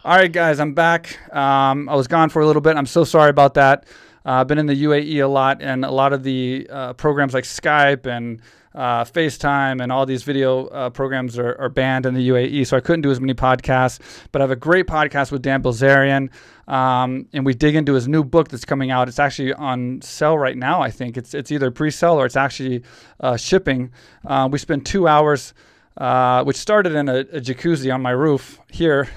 All right, guys, I'm back. I was gone for a little bit. I'm so sorry about that. I've been in the UAE a lot, and a lot of the programs like Skype and FaceTime and all these video programs are banned in the UAE, so I couldn't do as many podcasts. But I have a great podcast with Dan Bilzerian, and we dig into his new book that's coming out. It's actually on sale right now, I think. It's either pre-sale or it's actually shipping. We spent 2 hours, which started in a jacuzzi on my roof here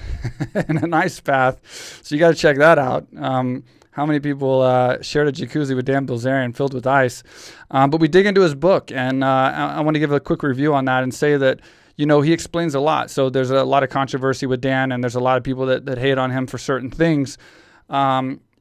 in an ice bath. So you got to check that out. How many people shared a jacuzzi with Dan Bilzerian filled with ice? But we dig into his book, and I want to give a quick review on that and say that, he explains a lot. So there's a lot of controversy with Dan, and there's a lot of people that hate on him for certain things.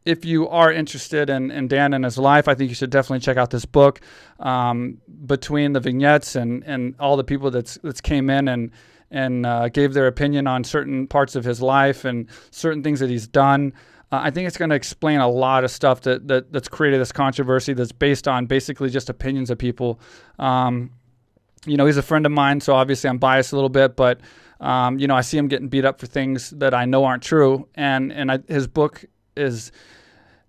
If you are interested in Dan and his life, I think you should definitely check out this book. Between the vignettes and all the people that's came in and gave their opinion on certain parts of his life and certain things that he's done, I think it's going to explain a lot of stuff that's created this controversy that's based on basically just opinions of people. He's a friend of mine, so obviously I'm biased a little bit, but I see him getting beat up for things that I know aren't true, and his book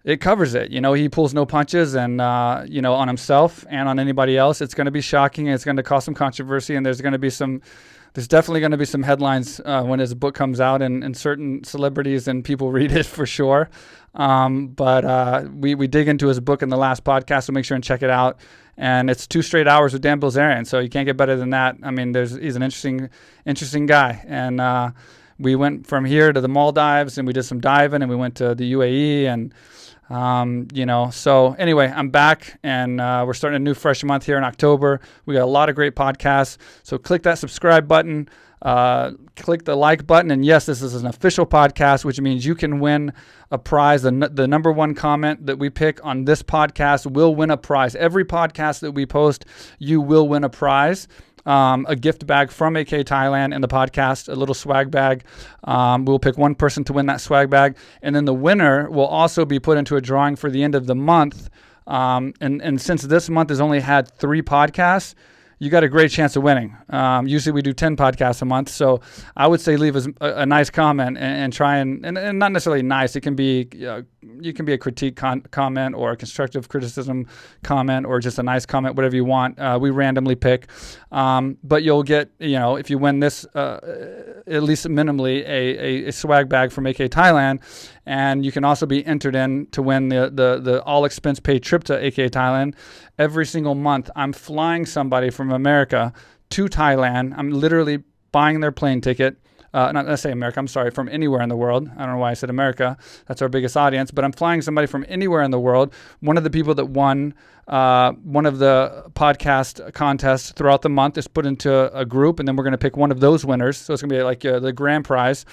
it covers it. He pulls no punches, and on himself and on anybody else. It's going to be shocking, and it's going to cause some controversy, and there's definitely going to be some headlines when his book comes out, and certain celebrities and people read it for sure. But we dig into his book in the last podcast, so make sure and check it out. And it's 2 straight hours with Dan Bilzerian, so you can't get better than that. I mean, he's an interesting guy. And we went from here to the Maldives, and we did some diving, and we went to the UAE, and so anyway, I'm back, and we're starting a new fresh month here in October. We got a lot of great podcasts, so click that subscribe button, click the like button, and yes, this is an official podcast, which means you can win a prize. The number one comment that we pick on this podcast will win a prize. Every podcast that we post, you will win a prize. A gift bag from AK Thailand in the podcast, a little swag bag. We'll pick one person to win that swag bag, and then the winner will also be put into a drawing for the end of the month. And since this month has only had 3 podcasts, you got a great chance of winning. Usually we do 10 podcasts a month, so I would say leave a nice comment and try and not necessarily nice. It can be you can be a critique comment or a constructive criticism comment or just a nice comment, whatever you want. We randomly pick, but you'll get if you win this at least minimally a swag bag from AK Thailand, and you can also be entered in to win the all expense paid trip to AK Thailand. Every single month, I'm flying somebody from America to Thailand. I'm literally buying their plane ticket. Not let's say America, I'm sorry, from anywhere in the world. I don't know why I said America. That's our biggest audience. But I'm flying somebody from anywhere in the world. One of the people that won one of the podcast contests throughout the month is put into a group, and then we're going to pick one of those winners. So it's going to be like the grand prize.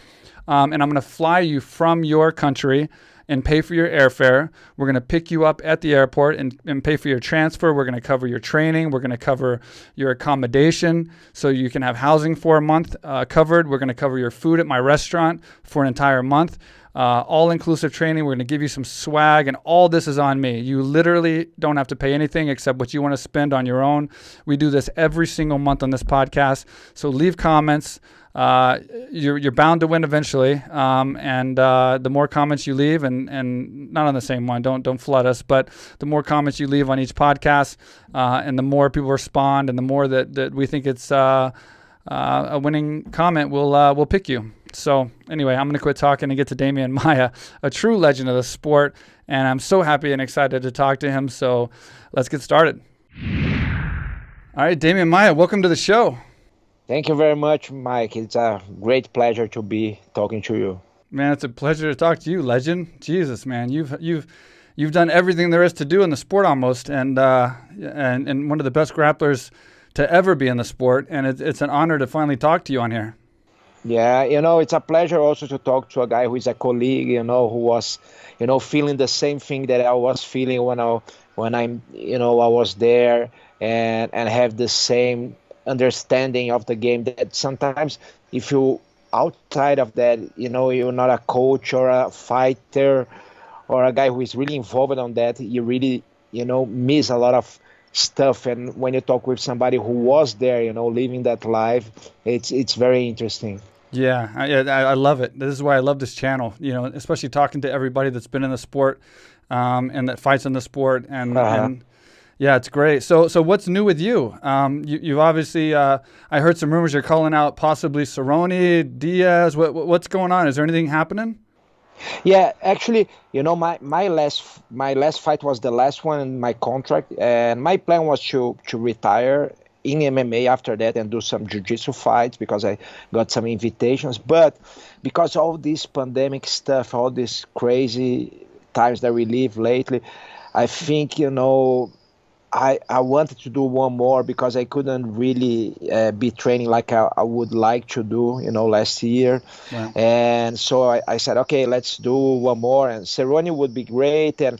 And I'm going to fly you from your country and pay for your airfare. We're going to pick you up at the airport and pay for your transfer. We're going to cover your training. We're going to cover your accommodation so you can have housing for a month covered. We're going to cover your food at my restaurant for an entire month. All-inclusive training. We're going to give you some swag, and all this is on me. You literally don't have to pay anything except what you want to spend on your own. We do this every single month on this podcast, so leave comments. You're bound to win eventually, and the more comments you leave, and not on the same one, don't flood us, but the more comments you leave on each podcast, and the more people respond, and the more that we think it's a winning comment, we'll pick you. So anyway, I'm going to quit talking and get to Demian Maia, a true legend of the sport, and I'm so happy and excited to talk to him, so let's get started. All right, Demian Maia, welcome to the show. Thank you very much, Mike. It's a great pleasure to be talking to you. Man, it's a pleasure to talk to you, legend. Jesus, man, you've done everything there is to do in the sport almost, and one of the best grapplers to ever be in the sport. And it's an honor to finally talk to you on here. Yeah, it's a pleasure also to talk to a guy who is a colleague, who was, feeling the same thing that I was feeling when I was there, and have the same understanding of the game. That sometimes if you outside of that, you're not a coach or a fighter or a guy who is really involved on that, you really miss a lot of stuff. And when you talk with somebody who was there, living that life, it's very interesting. Yeah, I love it. This is why I love this channel. You know, especially talking to everybody that's been in the sport, and that fights in the sport, Uh-huh. and yeah, it's great. So what's new with you? You've obviously, I heard some rumors you're calling out possibly Cerrone, Diaz. What's going on? Is there anything happening? Yeah, actually, my last fight was the last one in my contract, and my plan was to retire in MMA after that and do some jiu-jitsu fights because I got some invitations. But because all this pandemic stuff, all these crazy times that we live lately, I think I wanted to do one more because I couldn't really be training like I would like to do, last year. Right. And so I said, okay, let's do one more. And Cerrone would be great. And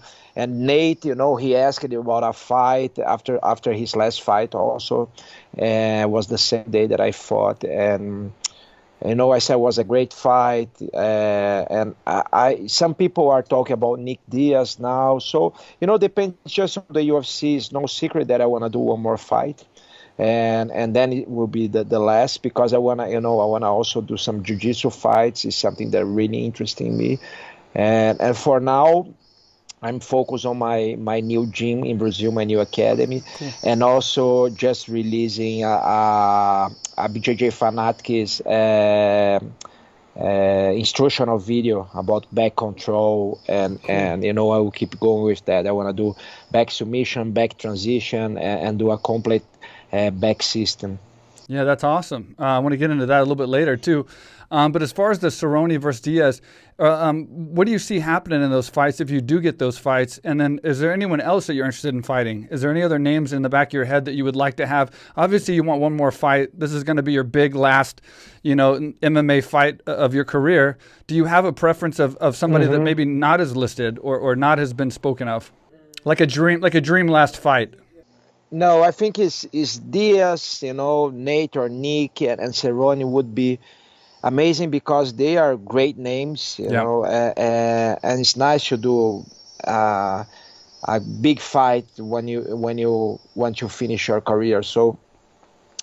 Nate, he asked about a fight after his last fight also. Was the same day that I fought. And I said it was a great fight, and some people are talking about Nick Diaz now. So depends just on the UFC. It's no secret that I want to do one more fight, and then it will be the last because I wanna also do some jiu-jitsu fights. It's something that really interesting me, and for now I'm focused on my new gym in Brazil, my new academy, Cool. and also just releasing a BJJ Fanatics instructional video about back control, and Cool. I will keep going with that. I want to do back submission, back transition, and do a complete back system. Yeah, that's awesome. I want to get into that a little bit later too. But as far as the Cerrone versus Diaz, what do you see happening in those fights if you do get those fights? And then is there anyone else that you're interested in fighting? Is there any other names in the back of your head that you would like to have? Obviously, you want one more fight. This is going to be your big last, MMA fight of your career. Do you have a preference of somebody that maybe not is listed or not has been spoken of? Like a dream last fight. No, I think it's Diaz, Nate or Nick, and Cerrone would be amazing because they are great names, Yeah. and it's nice to do a big fight when you want to finish your career. So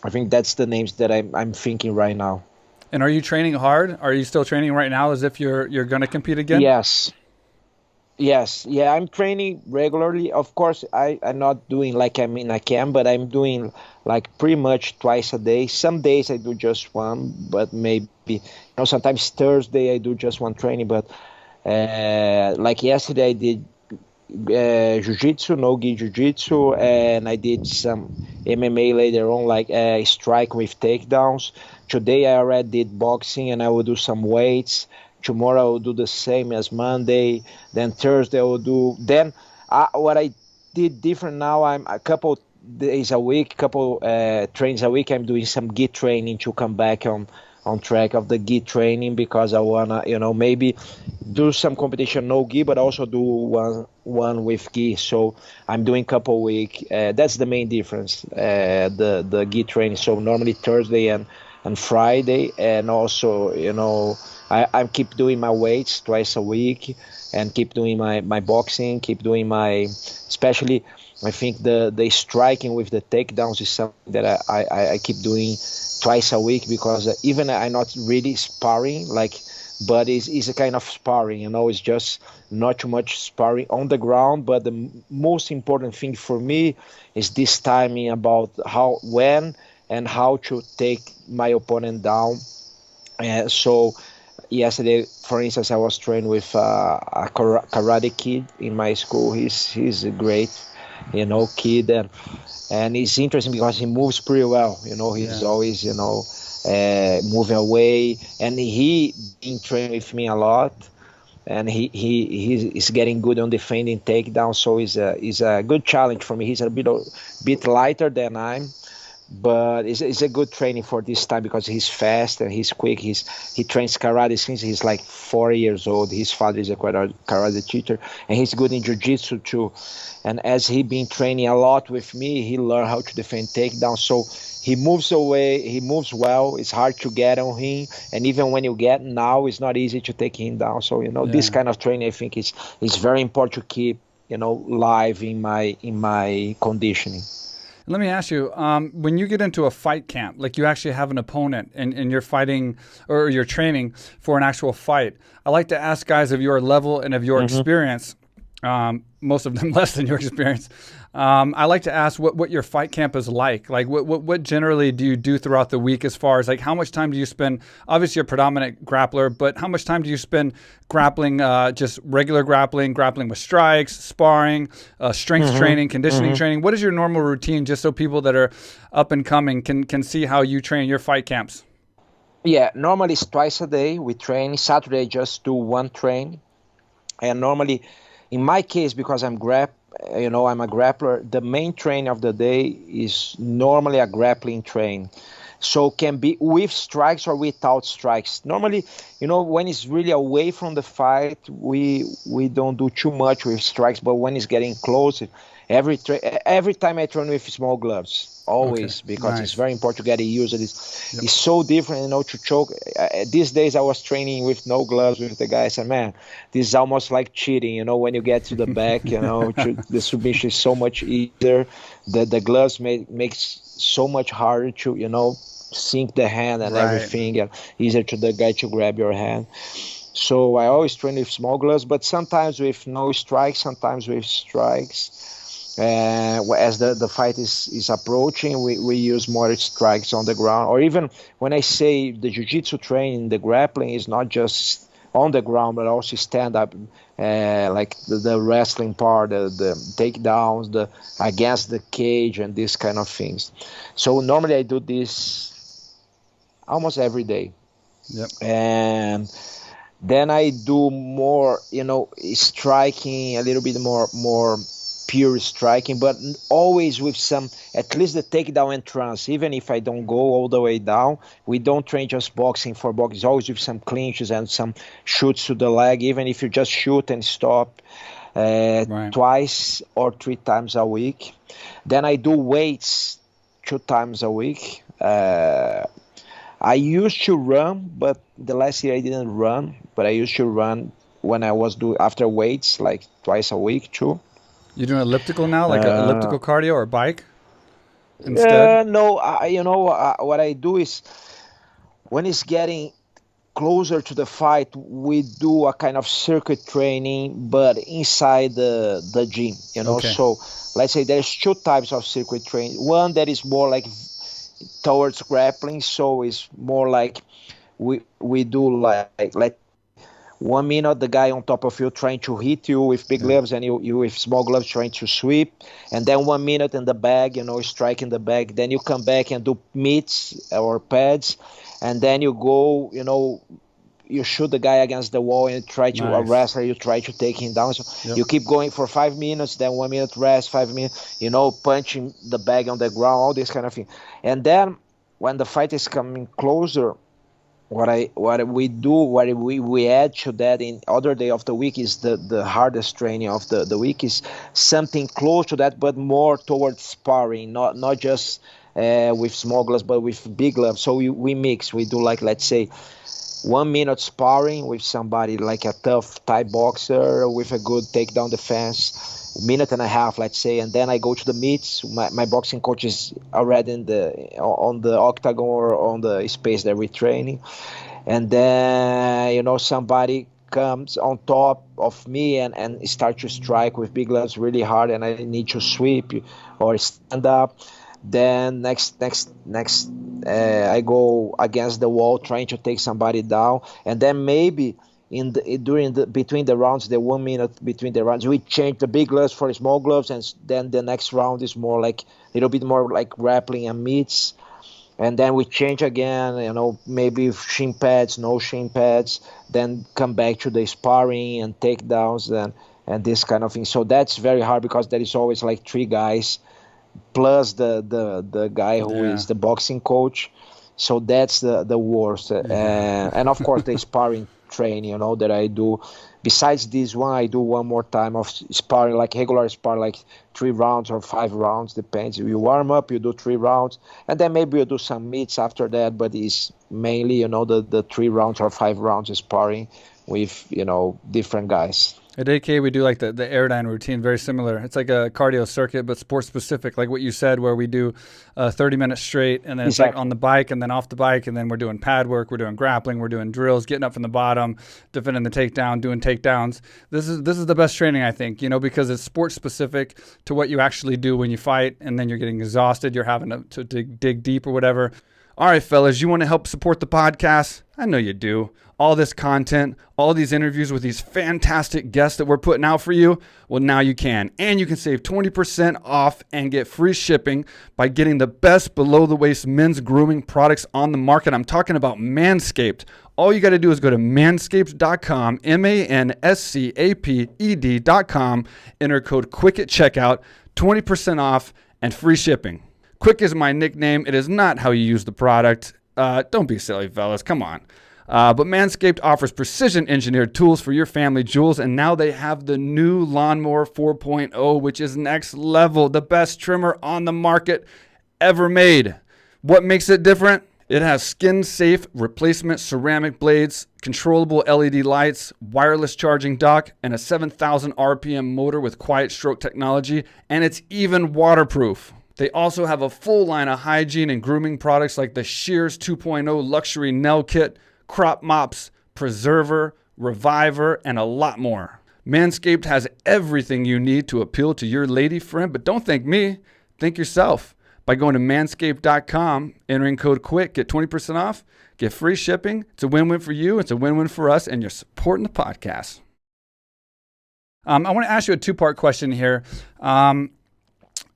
I think that's the names that I'm thinking right now. And are you training hard? Are you still training right now as if you're going to compete again? Yes. Yes, yeah, I'm training regularly. Of course, I'm not doing like I'm in a camp, but I'm doing like pretty much twice a day. Some days I do just one, but maybe, sometimes Thursday I do just one training. But like yesterday I did jiu-jitsu, no-gi jiu-jitsu, and I did some MMA later on, like strike with takedowns. Today I already did boxing, and I will do some weights. Tomorrow I will do the same as Monday. Then Thursday I will do. Then what I did different now, I'm a couple days a week, couple trains a week. I'm doing some gi training to come back on track of the gi training because I wanna, maybe do some competition no gi, but also do one with gi. So I'm doing couple week. That's the main difference. The gi training. So normally Thursday and Friday, and also I keep doing my weights twice a week, and keep doing my boxing, keep doing especially I think the striking with the takedowns is something that I keep doing twice a week because even I'm not really sparring, but it's a kind of sparring, it's just not too much sparring on the ground. But the most important thing for me is this timing about when and how to take my opponent down. So yesterday, for instance, I was trained with a karate kid in my school. He's a great, kid, and it's interesting because he moves pretty well. He's Yeah. always, moving away, and he been trained with me a lot. And he's getting good on defending takedown, so it's a good challenge for me. He's a bit lighter than I'm, but it's a good training for this time because he's fast and he's quick. He trains karate since he's like 4 years old. His father is a karate teacher, and he's good in jiu-jitsu too. And as he been training a lot with me, he learned how to defend takedown. So he moves away, he moves well. It's hard to get on him, and even when you get now, it's not easy to take him down. So this Yeah. kind of training, I think, is very important to keep live in my conditioning. Let me ask you, when you get into a fight camp, like you actually have an opponent and you're fighting or you're training for an actual fight, I like to ask guys of your level and of your experience, most of them less than your experience. I like to ask what your fight camp is like. Like what generally do you do throughout the week as far as like how much time do you spend? Obviously, you're a predominant grappler, but how much time do you spend grappling, just regular grappling with strikes, sparring, strength training, conditioning training? What is your normal routine, just so people that are up and coming can see how you train your fight camps? Yeah, normally it's twice a day. We train. Saturday, I just do one train. And normally, in my case, because I'm I'm a grappler, the main train of the day is normally a grappling train. So can be with strikes or without strikes. Normally, when it's really away from the fight, we don't do too much with strikes. But when it's getting close, every time I train with small gloves, always, because it's very important to get used to this. It's so different, to choke. These days I was training with no gloves with the guys, and man, this is almost like cheating. When you get to the back, the submission is so much easier. The gloves makes so much harder to sink the hand and everything, and easier to the guy to grab your hand. So I always train with small gloves, but sometimes with no strikes, sometimes with strikes. As the fight is approaching, we use more strikes on the ground. Or even when I say the jiu-jitsu training, the grappling is not just on the ground, but also stand up, like the wrestling part, the takedowns, the against the cage, and these kind of things. So normally I do this almost every day. Yep. And then I do more, striking, a little bit more pure striking, but always with some, at least the takedown and trance. Even if I don't go all the way down, we don't train just boxing for boxing. It's always with some clinches and some shoots to the leg, even if you just shoot and stop twice or 3 times a week. Then I do weights 2 times a week. I used to run, but the last year I didn't run, but I used to run when I was doing after weights, like twice a week too. You doing elliptical now, like elliptical cardio or bike instead? No, what I do is when it's getting closer to the fight, we do a kind of circuit training, but inside the gym, Okay. So let's say there's 2 types of circuit training. One that is more like towards grappling, so it's more like we do like 1 minute the guy on top of you trying to hit you with big gloves, and you with small gloves trying to sweep, and then 1 minute in the bag, striking the bag. Then you come back and do mitts or pads, and then you go, you shoot the guy against the wall and try to a wrestler, you try to take him down. So you keep going for 5 minutes, then 1 minute rest, 5 minutes, punching the bag on the ground, all this kind of thing. And then when the fight is coming closer, what we add to that in other day of the week is the hardest training of the week is something close to that, but more towards sparring, not just with small gloves, but with big gloves. So we mix. We do like, let's say, 1 minute sparring with somebody like a tough Thai boxer with a good takedown defense, 1.5 minutes, let's say, and then I go to the meets. My boxing coach is already on the octagon or on the space that we're training, and then somebody comes on top of me and start to strike with big gloves really hard, and I need to sweep or stand up. Then next, I go against the wall trying to take somebody down, and then maybe between the rounds, the 1 minute between the rounds, we change the big gloves for small gloves, and then the next round is more like a little bit more like grappling and mitts, and then we change again, maybe shin pads, no shin pads, then come back to the sparring and takedowns and this kind of thing. So that's very hard because there is always like 3 guys plus the guy who is the boxing coach. So that's the worst. And of course the sparring training, that I do. Besides this one, I do one more time of sparring, like regular sparring, like 3 rounds or 5 rounds, depends. You warm up, you do 3 rounds, and then maybe you do some meets after that, but it's mainly, the 3 rounds or 5 rounds sparring with, different guys. At AK, we do like the Airdyne routine, very similar. It's like a cardio circuit, but sport specific, like what you said, where we do 30 minutes straight, and then it's like on the bike and then off the bike, and then we're doing pad work, we're doing grappling, we're doing drills, getting up from the bottom, defending the takedown, doing takedowns. This is the best training, I think, because it's sport specific to what you actually do when you fight, and then you're getting exhausted, you're having to dig deep or whatever. All right, fellas, you want to help support the podcast? I know you do. All this content, all these interviews with these fantastic guests that we're putting out for you, well, now you can. And you can save 20% off and get free shipping by getting the best below-the-waist men's grooming products on the market. I'm talking about Manscaped. All you got to do is go to manscaped.com, manscaped.com, enter code QUICK at checkout, 20% off, and free shipping. Quick is my nickname. It is not how you use the product. Don't be silly, fellas. Come on. But Manscaped offers precision-engineered tools for your family jewels, and now they have the new Lawnmower 4.0, which is next level, the best trimmer on the market ever made. What makes it different? It has skin-safe replacement ceramic blades, controllable LED lights, wireless charging dock, and a 7,000 RPM motor with quiet stroke technology, and it's even waterproof. They also have a full line of hygiene and grooming products like the Shears 2.0 Luxury Nail Kit, crop mops, preserver, reviver, and a lot more. Manscaped has everything you need to appeal to your lady friend, but don't thank me, thank yourself. By going to manscaped.com, entering code QUICK, get 20% off, get free shipping. It's a win-win for you, it's a win-win for us, and you're supporting the podcast. I want to ask you a two-part question here.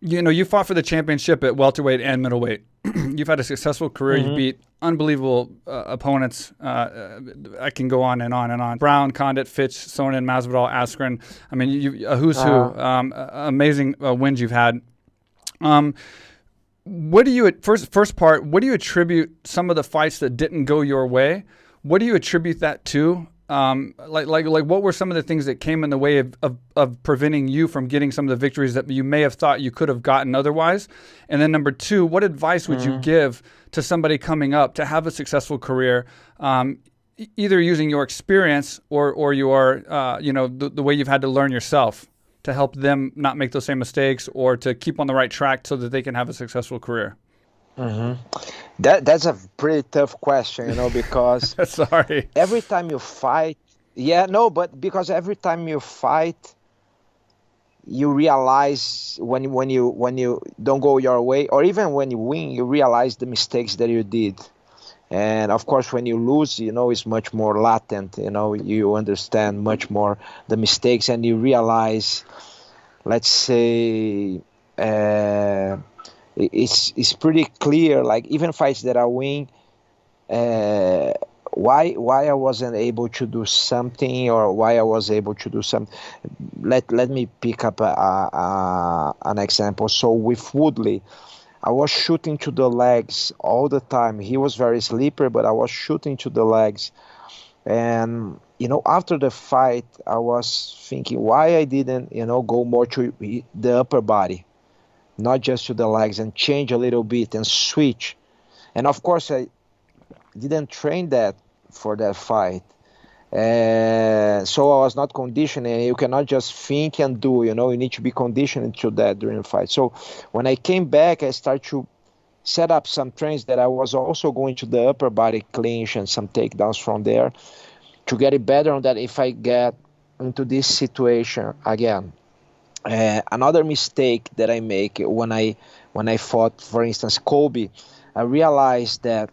You fought for the championship at welterweight and middleweight. You've had a successful career. You've beat unbelievable opponents. I can go on and on and on. Brown, Condit, Fitch, Sonnen, Masvidal, Askren. I mean, who's who. Amazing wins you've had. What do you first part? What do you attribute some of the fights that didn't go your way? What do you attribute that to? Like what were some of the things that came in the way of preventing you from getting some of the victories that you may have thought you could have gotten otherwise? And then number two, what advice would you give to somebody coming up to have a successful career, either using your experience or your, the way you've had to learn yourself to help them not make those same mistakes or to keep on the right track so that they can have a successful career? That's a pretty tough question, because Sorry. Every time you fight, because every time you fight, you realize when you don't go your way, or even when you win, you realize the mistakes that you did. And of course, when you lose, it's much more latent. You understand much more the mistakes, and you realize, let's say, it's pretty clear. Like even fights that I win, why I wasn't able to do something, or why I was able to do something. Let me pick up an example. So with Woodley, I was shooting to the legs all the time. He was very sleeper, but I was shooting to the legs. And, after the fight, I was thinking why I didn't, go more to the upper body, not just to the legs, and change a little bit and switch. And of course, I didn't train that for that fight. So I was not conditioning. You cannot just think and do, you need to be conditioned to that during the fight. So when I came back, I started to set up some trains that I was also going to the upper body clinch and some takedowns from there to get it better on that if I get into this situation again. Another mistake that I make when I fought, for instance, Colby, I realized that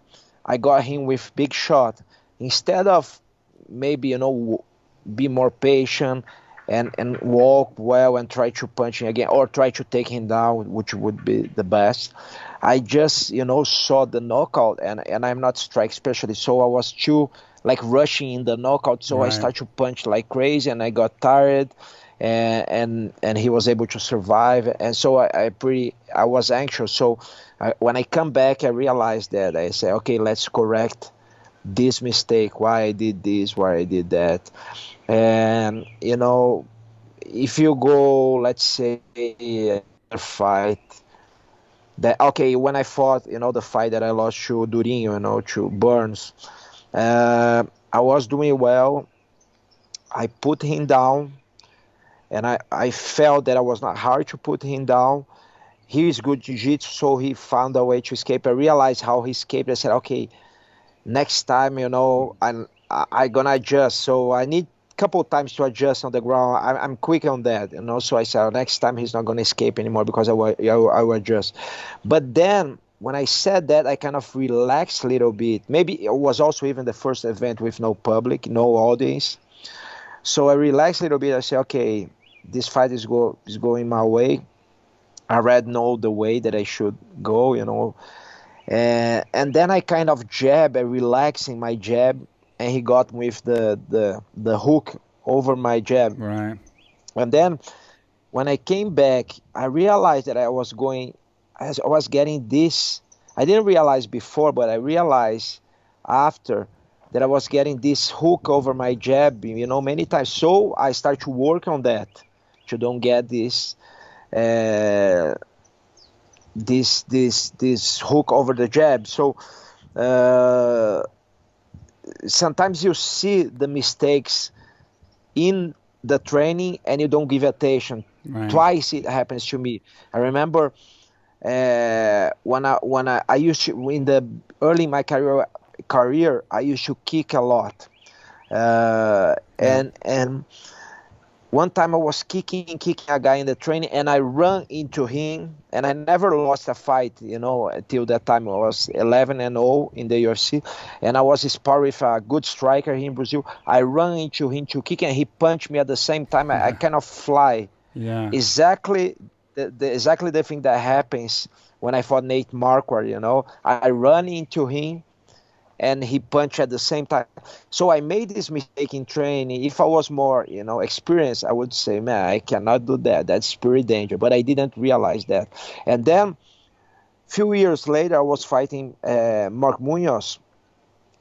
I got him with big shot. Instead of maybe, be more patient and walk well and try to punch him again or try to take him down, which would be the best. I just, saw the knockout and I'm not strike specialist. So I was too rushing in the knockout. So right. I started to punch like crazy and I got tired and he was able to survive. And so I was anxious. So when I come back, I realized that I say, okay, let's correct this mistake, why I did this, why I did that. And, if you go, let's say, a fight, when I fought, the fight that I lost to Durinho, to Burns, I was doing well. I put him down. and I felt that I was not hard to put him down. He is good jiu-jitsu, so he found a way to escape. I realized how he escaped. I said, okay, next time, I gonna adjust. So I need a couple of times to adjust on the ground. I'm quick on that, So I said, next time he's not gonna escape anymore because I will adjust. But then when I said that, I kind of relaxed a little bit. Maybe it was also even the first event with no public, no audience. So I relaxed a little bit. I said, okay, this fight is going my way. I already know the way that I should go. And then I kind of relaxing my jab, and he got with the hook over my jab. Right. And then when I came back, I realized that I was getting this. I didn't realize before, but I realized after that I was getting this hook over my jab, many times. So I start to work on that to don't get this. This hook over the jab. So sometimes you see the mistakes in the training and you don't give attention. Right. Twice it happens to me. I remember when I used to, in the early in my career I used to kick a lot, and one time I was kicking a guy in the training, and I ran into him, and I never lost a fight, until that time. I was 11-0 in the UFC, and I was sparring with a good striker here in Brazil. I ran into him to kick, and he punched me at the same time. I kind of fly. Yeah. Exactly the thing that happens when I fought Nate Marquardt, I run into him, and he punched at the same time. So I made this mistake in training. If I was more, experienced, I would say, man, I cannot do that. That's pure danger. But I didn't realize that. And then a few years later, I was fighting Mark Munoz.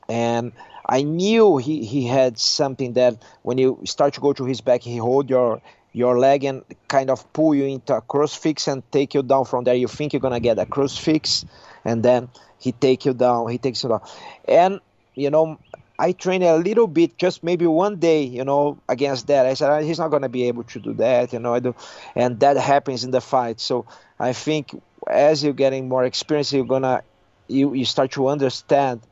And I knew he had something that when you start to go to his back, he hold your leg and kind of pull you into a crucifix and take you down from there. You think you're going to get a crucifix, and then he takes you down. And, I trained a little bit, just maybe one day, against that. I said, he's not going to be able to do that, and that happens in the fight. So I think as you're getting more experience, you start to understand.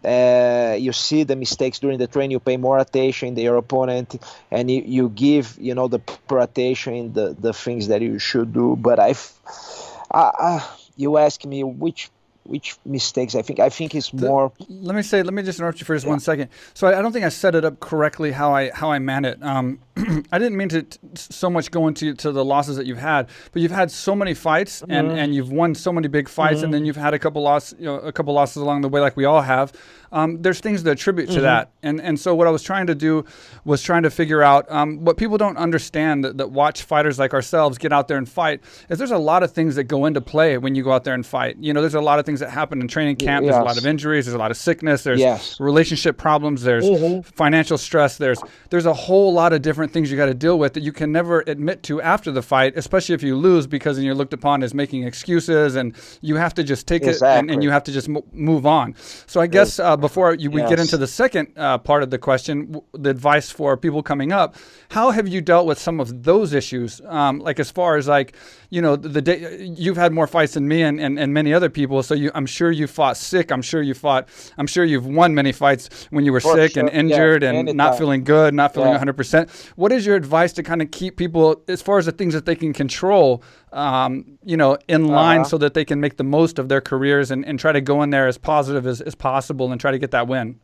You see the mistakes during the training, you pay more attention to your opponent, and you give, the proper attention in the things that you should do. But you ask me which mistakes I think it's more. Let me just interrupt you for just 1 second. So I don't think I set it up correctly how I meant it. I didn't mean to so much go into the losses that you've had, but you've had so many fights and you've won so many big fights, and then you've had a couple losses along the way, like we all have. There's things to attribute to that, and so what I was trying to do was trying to figure out what people don't understand that watch fighters like ourselves get out there and fight is there's a lot of things that go into play when you go out there and fight. There's a lot of things that happen in training camp. There's a lot of injuries. There's a lot of sickness. There's relationship problems. There's financial stress. There's a whole lot of different things you got to deal with that you can never admit to after the fight, especially if you lose, because then you're looked upon as making excuses, and you have to just take it and you have to just move on. So I guess before we get into the second part of the question, the advice for people coming up, how have you dealt with some of those issues? Like as far as the day you've had more fights than me and many other people, so I'm sure you fought sick. I'm sure you've won many fights when you were sick and injured and not feeling good, not feeling 100%. What is your advice to kind of keep people, as far as the things that they can control, in line so that they can make the most of their careers and try to go in there as positive as possible and try to get that win?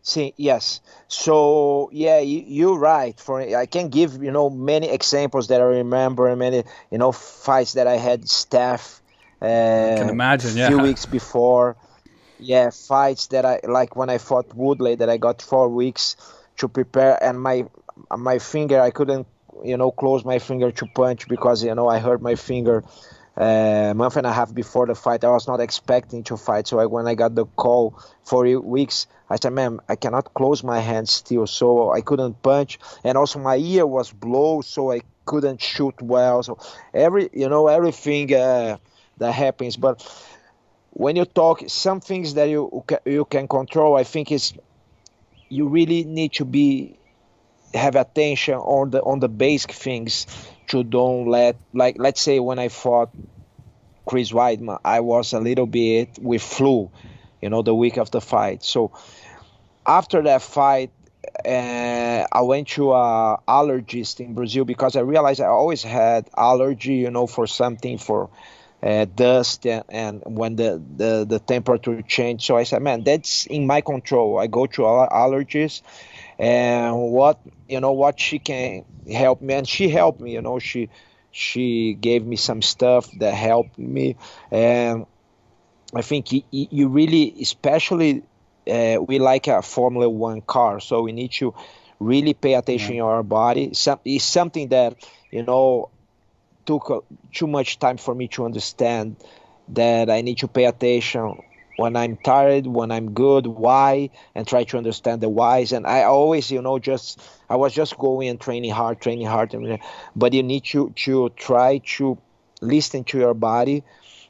See, yes. So you're right. I can give many examples that I remember, and many fights that I had staff. I can imagine. A few weeks before. Yeah, fights that I like when I fought Woodley that I got 4 weeks to prepare, and my finger, I couldn't close my finger to punch because I hurt my finger a month and a half before the fight. I was not expecting to fight, so when I got the call 4 weeks, I said, man, I cannot close my hands still, so I couldn't punch, and also my ear was blown, so I couldn't shoot well. So everything that happens. But when you talk some things that you can control, I think is you really need to be have attention on the basic things to don't let, like, let's say when I fought Chris Weidman, I was a little bit with flu, the week of the fight. So after that fight, I went to a allergist in Brazil because I realized I always had allergy, for something, for dust, and when the temperature changed. So I said, man, that's in my control. I go to allergist, and what she can help me, and she helped me. She gave me some stuff that helped me, and I think you really, especially, we like a Formula One car, so we need to really pay attention to our body. It's something that took too much time for me to understand, that I need to pay attention when I'm tired, when I'm good, why, and try to understand the whys. And I always, I was just going and training hard, but you need to try to listen to your body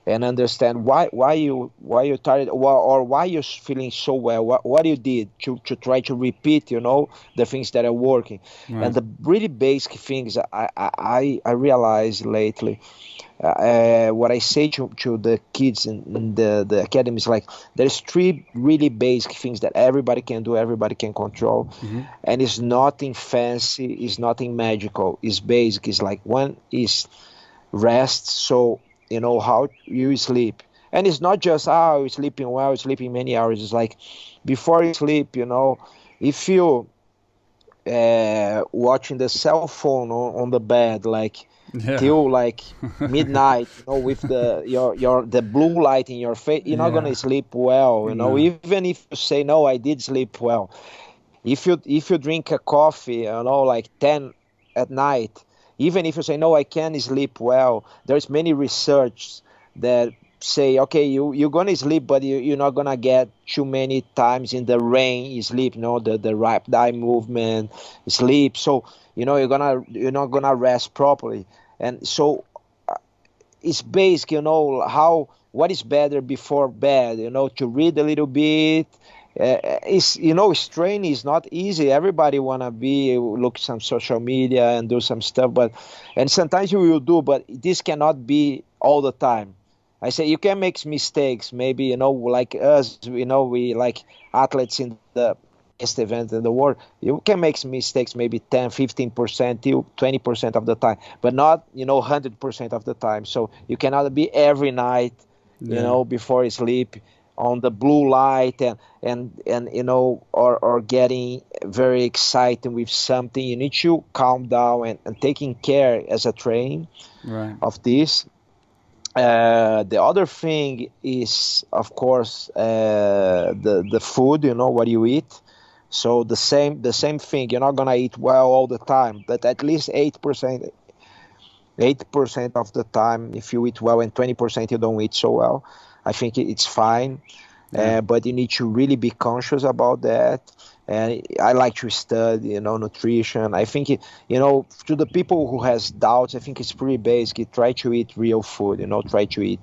and understand why you're tired, or why you're feeling so well, what you did to try to repeat the things that are working. Right. And the really basic things I realized lately, what I say to the kids in the academy is like, there's 3 really basic things that everybody can do, everybody can control. And it's nothing fancy, it's nothing magical, it's basic. It's like, one is rest. So how you sleep, and it's not just you're sleeping well, sleeping many hours. It's like, before you sleep, if you watching the cell phone on the bed, like, till like midnight, with the blue light in your face, you're not gonna sleep well. Even if you say, no, I did sleep well. If you drink a coffee, like 10 at night, even if you say, no, I can sleep well, there's many research that say, okay, you're going to sleep, but you're not going to get too many times in the REM you sleep, the rapid eye movement sleep. So, you're not going to rest properly. And so it's basic, what is better before bed, to read a little bit. Training is not easy. Everybody wanna look some social media and do some stuff, and sometimes you will do, but this cannot be all the time. I say you can make mistakes, maybe, like us, we like athletes in the best event in the world. You can make mistakes maybe 10, 15% till 20% of the time, but not 100% of the time. So you cannot be every night, before you sleep, on the blue light and or getting very excited with something. You need to calm down and taking care as a training of this. The other thing is, of course, the food, what you eat. So the same thing. You're not gonna eat well all the time, but at least 8% of the time, if you eat well, and 20% you don't eat so well, I think it's fine. But you need to really be conscious about that. And I like to study, nutrition. I think, to the people who has doubts, I think it's pretty basic. Try to eat real food, try to eat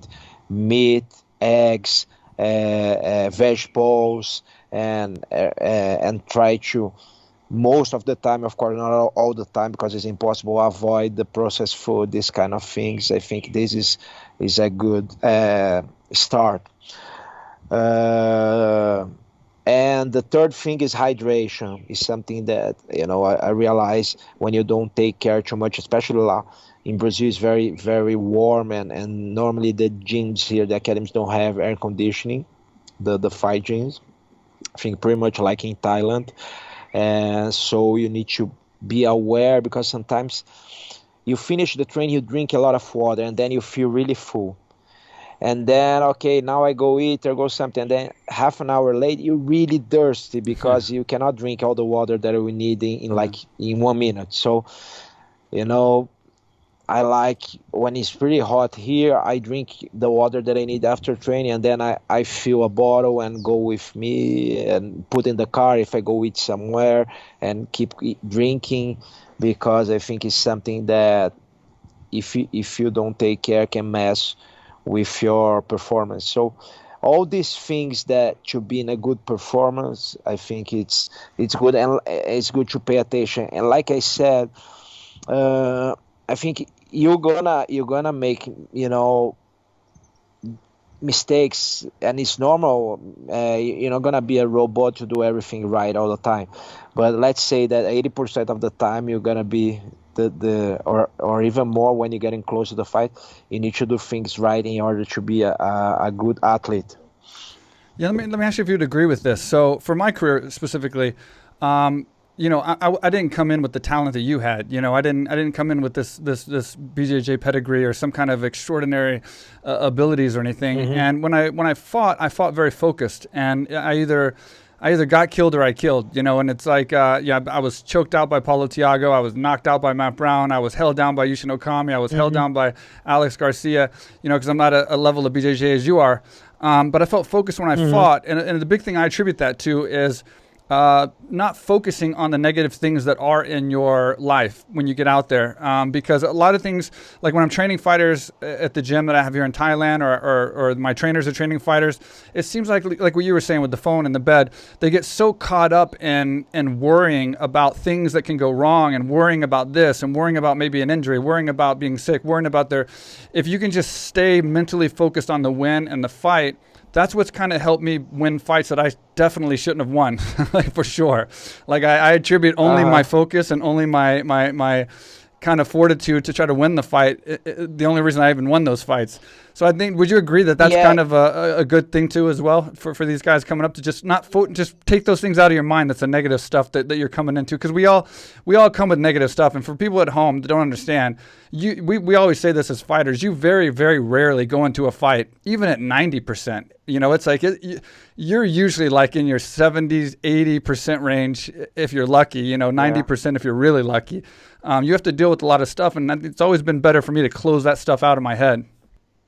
meat, eggs, vegetables, and try to, most of the time, of course, not all the time, because it's impossible, avoid the processed food, this kind of things. I think this is a good start. And the third thing is hydration. Is something that I realize when you don't take care too much, especially in Brazil, it's very, very warm, and normally the gyms here, the academies, don't have air conditioning, the fight gyms. I think pretty much like in Thailand. And so you need to be aware, because sometimes you finish the training, you drink a lot of water, and then you feel really full. And then, okay, now I go eat or go something. And then half an hour late, you're really thirsty, because you cannot drink all the water that we need in 1 minute. So, I like, when it's pretty hot here, I drink the water that I need after training, and then I fill a bottle and go with me and put in the car if I go eat somewhere, and keep drinking, because I think it's something that if you don't take care, can mess with your performance. So all these things that should be in a good performance, I think it's good, and it's good to pay attention. And like I said, I think you're gonna make, mistakes, and it's normal. You're not gonna be a robot to do everything right all the time, but let's say that 80% of the time you're gonna be or even more when you're getting close to the fight. You need to do things right in order to be a good athlete. Yeah, let me ask you if you'd agree with this. So for my career specifically, I didn't come in with the talent that you had. I didn't come in with this BJJ pedigree or some kind of extraordinary abilities or anything. Mm-hmm. And when I fought very focused, and I either got killed or I killed. And it's like, I was choked out by Paulo Thiago. I was knocked out by Matt Brown. I was held down by Yushin Okami. I was held down by Alex Garcia. Because I'm not a level of BJJ as you are. But I felt focused when I fought, and the big thing I attribute that to is not focusing on the negative things that are in your life when you get out there. Because a lot of things, like when I'm training fighters at the gym that I have here in Thailand, or my trainers are training fighters, it seems like what you were saying with the phone and the bed, they get so caught up in worrying about things that can go wrong, and worrying about this, and worrying about maybe an injury, worrying about being sick, worrying about if you can just stay mentally focused on the win and the fight, that's what's kind of helped me win fights that I definitely shouldn't have won, like for sure. Like I attribute only my focus and only my kind of fortitude to try to win the fight. The only reason I even won those fights. So I think, would you agree that that's kind of a good thing too as well for these guys coming up, to just just take those things out of your mind? That's the negative stuff that you're coming into, because we all come with negative stuff. And for people at home that don't understand, we always say this as fighters, you very, very rarely go into a fight even at 90%. It's like you're usually like in your 70s, 80% range if you're lucky, 90% if you're really lucky. You have to deal with a lot of stuff, and it's always been better for me to close that stuff out of my head.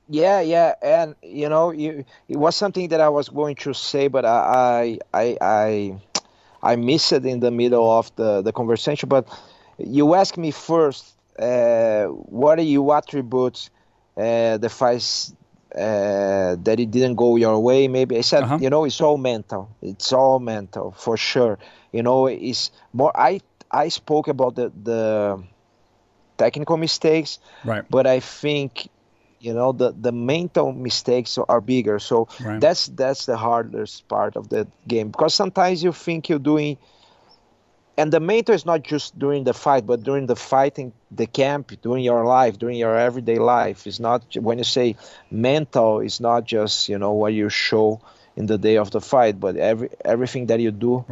Yeah, and it was something that I was going to say, but I missed it in the middle of the conversation. But you asked me first, what do you attribute the fights that it didn't go your way? Maybe I said, it's all mental. It's all mental for sure. It's more. I spoke about the technical mistakes, right? But I think the mental mistakes are bigger. So that's the hardest part of the game, because sometimes you think you're doing, and the mental is not just during the fight, but during the fighting, the camp, during your life, during your everyday life. It's not, when you say mental, it's not just what you show in the day of the fight, but everything that you do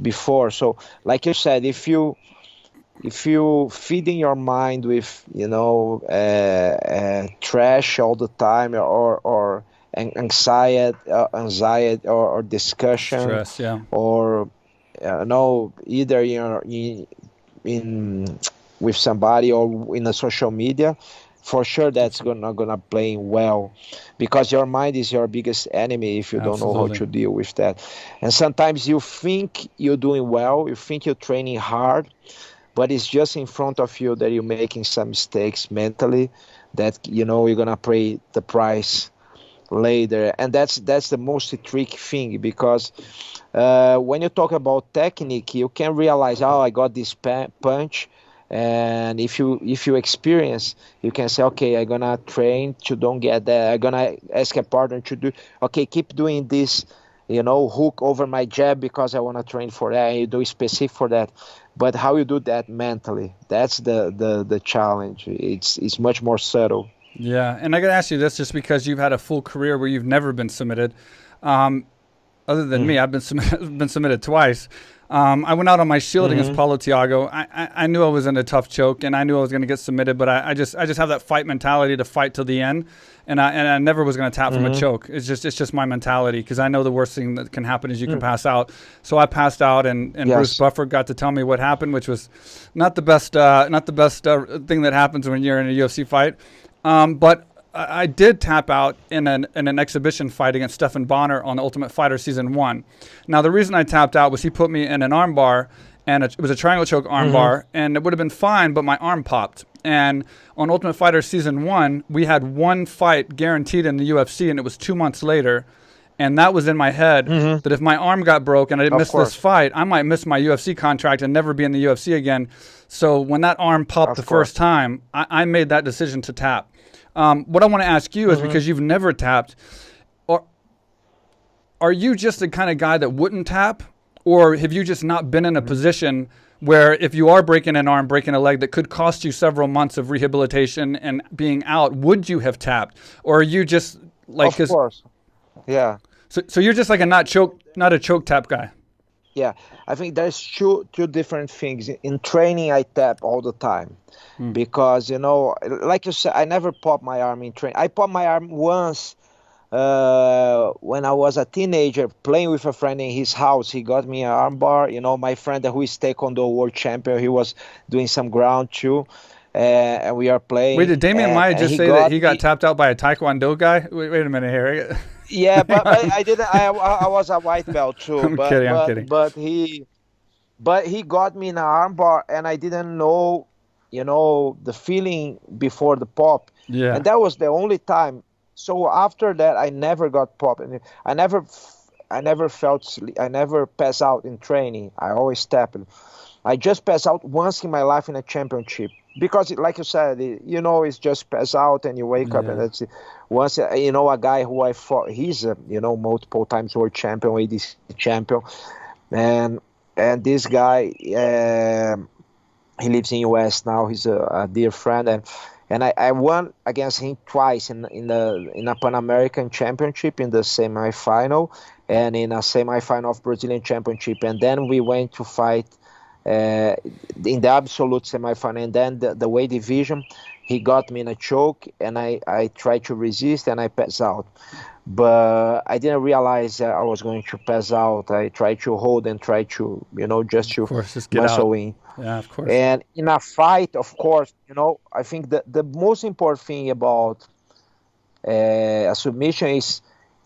before. So like you said, if you feeding your mind with trash all the time, or anxiety or discussion, stress, or either in with somebody or in a social media, for sure that's not gonna play well, because your mind is your biggest enemy if you don't know how to deal with that. And sometimes you think you're doing well, you think you're training hard, but it's just in front of you that you're making some mistakes mentally that you're gonna pay the price later. And that's the most tricky thing, because when you talk about technique, you can realize, I got this punch, and if you experience, you can say, okay, I'm gonna train to don't get that. I'm gonna ask a partner to do, okay, keep doing this, hook over my jab, because I want to train for that, and you do specific for that. But how you do that mentally, that's the challenge. It's much more subtle. Yeah, and I got to ask you this, just because you've had a full career where you've never been submitted. Other than me, I've been submitted twice. I went out on my shield against Paulo Thiago. I knew I was in a tough choke, and I knew I was going to get submitted, but I just have that fight mentality to fight till the end, and I never was going to tap from a choke. It's just my mentality, because I know the worst thing that can happen is you can pass out. So I passed out, and Bruce Buffer got to tell me what happened, which was not the best thing that happens when you're in a UFC fight. But I did tap out in an exhibition fight against Stephan Bonner on Ultimate Fighter Season 1. Now, the reason I tapped out was he put me in an arm bar, and it was a triangle choke arm bar, and it would have been fine, but my arm popped. And on Ultimate Fighter Season 1, we had one fight guaranteed in the UFC, and it was 2 months later. And that was in my head Mm-hmm. that if my arm got broke and I didn't Of miss this course. fight, I might miss my UFC contract and never be in the UFC again. So when that arm popped the Of course. first time, I made that decision to tap. What I want to ask you is, Mm-hmm. because you've never tapped, or are you just the kind of guy that wouldn't tap, or have you just not been in a position where if you are breaking an arm, breaking a leg that could cost you several months of rehabilitation and being out, would you have tapped? Or are you just like, Of course. Yeah. so you're just like a not a choke tap guy? Yeah. I think there's two different things. In training, I tap all the time because, like you said, I never pop my arm in training. I popped my arm once when I was a teenager playing with a friend in his house. He got me an arm bar. My friend who is Taekwondo world champion, he was doing some ground too. And we are Wait, playing. did Demian Maia And just he say that got he got me. tapped out by a Taekwondo guy? Wait a minute here. Yeah, Hang but on. I didn't. I was a white belt too. I'm kidding. I'm kidding. But he got me in an armbar, and I didn't know, the feeling before the pop, Yeah. and that was the only time. So after that, I never got pop, and I never I never pass out in training. I always tap. I just pass out once in my life in a championship because, like you said, it's just pass out and you wake up and Yeah. that's it. Once, a guy who I fought, he's a, multiple times world champion, ADC champion, and this guy, he lives in US now. He's a dear friend, and I won against him twice in a Pan American Championship in the semifinal and in a semifinal of Brazilian Championship, and then we went to fight in the absolute semifinal, and then the weight division. He got me in a choke, and I tried to resist, and I passed out. But I didn't realize that I was going to pass out. I tried to hold and try to, just Of to course, just get out. muscle in. Yeah, of course. And in a fight, of course, I think the most important thing about a submission is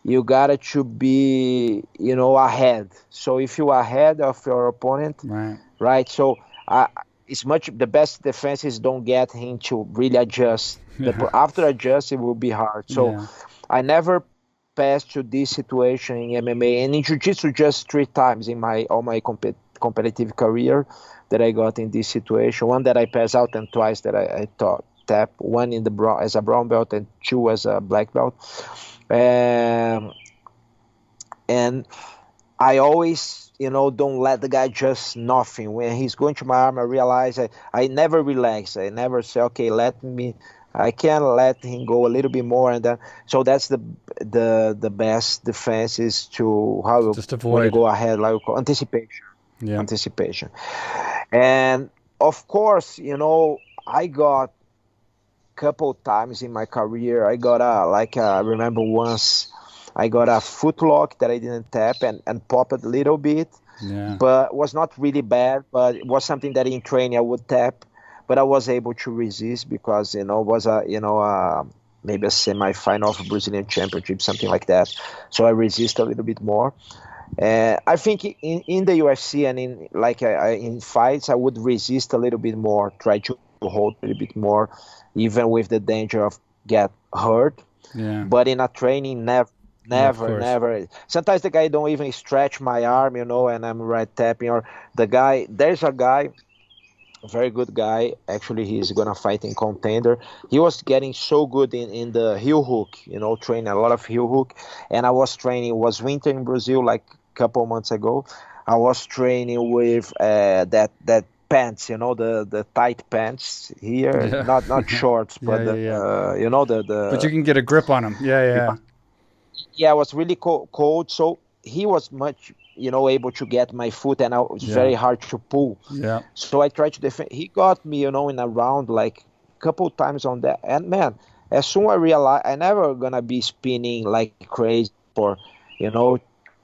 you gotta to be, ahead. So if you're ahead of your opponent, Right. right? So it's the best defense is don't get him to really adjust. Yeah. After adjust, it will be hard. So Yeah. I never passed to this situation in MMA and in Jiu-Jitsu just 3 times in all my competitive career that I got in this situation. One that I passed out and twice that I thought tap. One in the as a brown belt and 2 as a black belt. And I always, don't let the guy just nothing. When he's going to my arm, I realize I never relax. I never say, okay, I can let him go a little bit more, and then so that's the best defense is to Just when you avoid. go ahead, like anticipation, Yeah. anticipation, and of course, I got couple times in my career. I got I remember once I got a foot lock that I didn't tap and pop it a little bit, Yeah. but was not really bad, but it was something that in training I would tap, but I was able to resist because, it was maybe a semi-final of a Brazilian championship, something like that. So I resist a little bit more. I think in the UFC and in fights, I would resist a little bit more, try to hold a little bit more, even with the danger of get hurt. Yeah. But in a training, never, Yeah, of never, course. never. Sometimes the guy don't even stretch my arm, and I'm right tapping. Or there's a guy, a very good guy. Actually, he's gonna fight in Contender. He was getting so good in the heel hook, training a lot of heel hook. And I was training. It was winter in Brazil, like a couple months ago. I was training with that pants, the tight pants here, Yeah. not shorts, Yeah. but Yeah. Yeah. But you the can get a grip on him. Yeah. Yeah. yeah, it was really cold. So he was much, able to get my foot, and it was very Yeah. hard to pull. Yeah. So I tried to defend. He got me, in a round like a couple times on that. And man, as soon as I realized I never gonna be spinning like crazy for,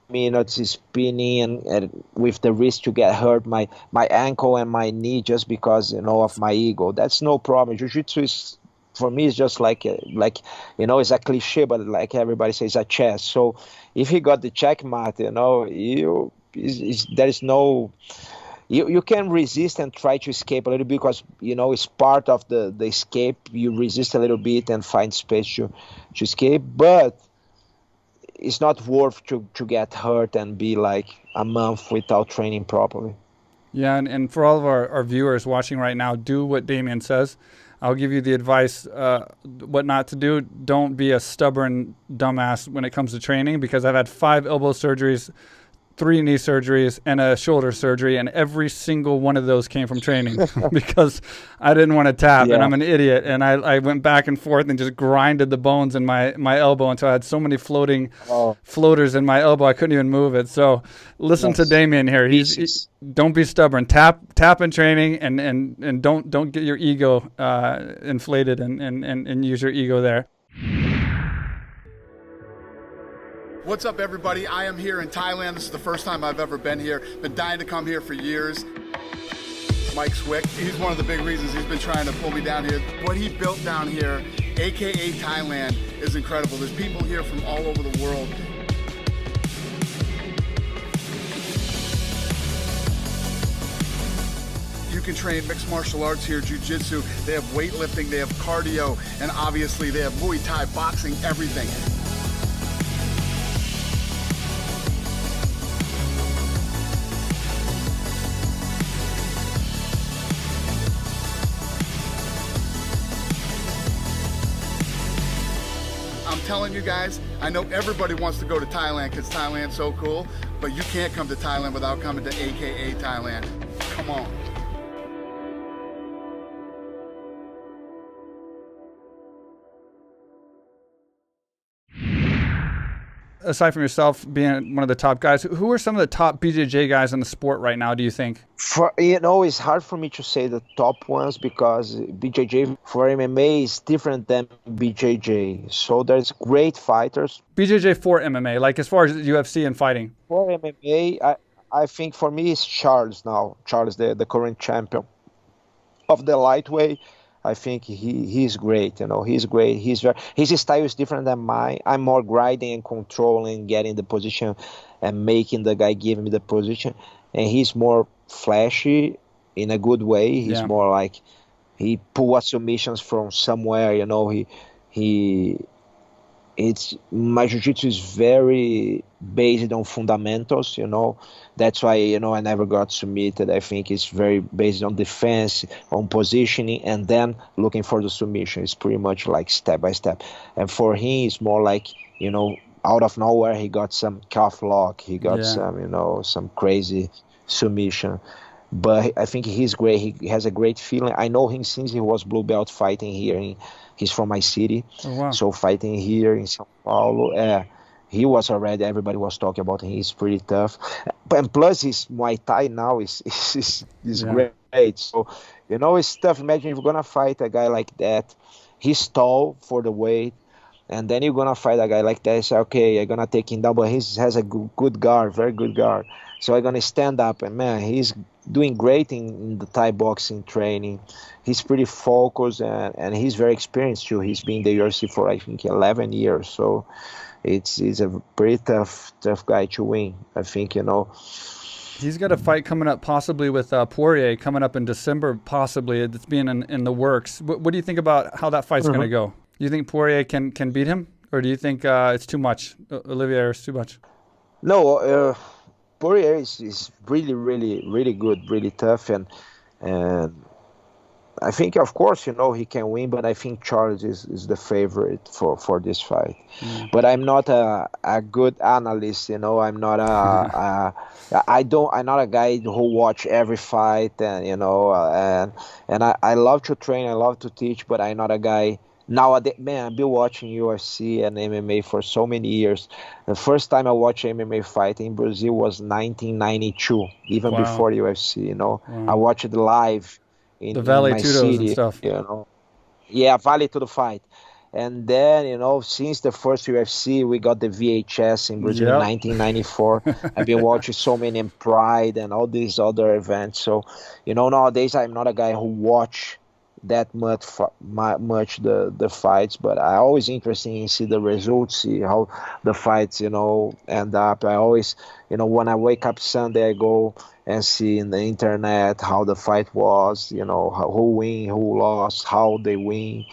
minutes spinning and with the risk to get hurt my ankle and my knee just because, of my ego. That's no problem. Jiu-Jitsu is, for me, it's just like it's a cliche, but like everybody says, a chess. So if he got the checkmate, there is no. You can resist and try to escape a little bit because it's part of the escape. You resist a little bit and find space to escape. But it's not worth to get hurt and be like a month without training properly. Yeah, and for all of our viewers watching right now, do what Demian says. I'll give you the advice, what not to do. Don't be a stubborn dumbass when it comes to training, because I've had 5 elbow surgeries, 3 knee surgeries, and a shoulder surgery, and every single one of those came from training because I didn't want to tap, and I'm an idiot, and I went back and forth and just grinded the bones in my elbow until I had so many floaters in my elbow I couldn't even move it. So listen to Demian here. Don't be stubborn. Tap in training, and don't get your ego inflated and use your ego there. What's up, everybody? I am here in Thailand. This is the first time I've ever been here. Been dying to come here for years. Mike Swick, he's one of the big reasons he's been trying to pull me down here. What he built down here, aka Thailand, is incredible. There's people here from all over the world. You can train mixed martial arts here, jiu-jitsu. They have weightlifting, they have cardio, and obviously they have Muay Thai, boxing, everything. I'm telling you guys, I know everybody wants to go to Thailand because Thailand's so cool, but you can't come to Thailand without coming to AKA Thailand. Come on. Aside from yourself being one of the top guys, who are some of the top BJJ guys in the sport right now, do you think? It's hard for me to say the top ones because BJJ for MMA is different than BJJ. So there's great fighters. BJJ for MMA, like as far as UFC and fighting? For MMA, I think for me it's Charles now. Charles, the current champion of the lightweight. I think he's great, he's great. His style is different than mine. I'm more grinding and controlling, getting the position and making the guy give me the position. And he's more flashy in a good way. He's more like he pull submissions from somewhere, my jiu-jitsu is very based on fundamentals, That's why, I never got submitted. I think it's very based on defense, on positioning, and then looking for the submission. It's pretty much like step by step. And for him, it's more like, out of nowhere, he got some calf lock. He got some crazy submission. But I think he's great. He has a great feeling. I know him since he was blue belt fighting here. He's from my city. Oh, wow. So fighting here in São Paulo, he was already, everybody was talking about him. He's pretty tough. And plus his Muay Thai now is great. So, it's tough. Imagine if you're going to fight a guy like that. He's tall for the weight. And then you're going to fight a guy like that. Say, okay, I'm going to take him down. But he has a good guard, very good guard. So I'm going to stand up. And, man, he's doing great in the Thai boxing training. He's pretty focused and he's very experienced too. He's been in the UFC for, I think, 11 years. So it's a pretty tough guy to win, I think, He's got a fight coming up possibly with Poirier coming up in December, possibly. It's being in the works. What do you think about how that fight's going to go? Do you think Poirier can beat him? Or do you think it's too much? Oliveira is too much? No, Poirier is really, really, really good, really tough. And I think, of course, he can win, but I think Charles is the favorite for this fight. But I'm not a good analyst, I'm not I'm not a guy who watch every fight, and I love to train, I love to teach, but I'm not a guy. Nowadays, man, I've been watching UFC and MMA for so many years. The first time I watched MMA fight in Brazil was 1992, even before UFC, I watched it live. In the Vale my Tudos city, and stuff. Yeah, Vale Tudo fight. And then, since the first UFC, we got the VHS in Brazil in 1994. I've been watching so many in Pride and all these other events. So, nowadays I'm not a guy who watch that much the fights, but I always interested in see the results, see how the fights, end up. I always, when I wake up Sunday, I go and see in the internet how the fight was, who win, who lost, how they win.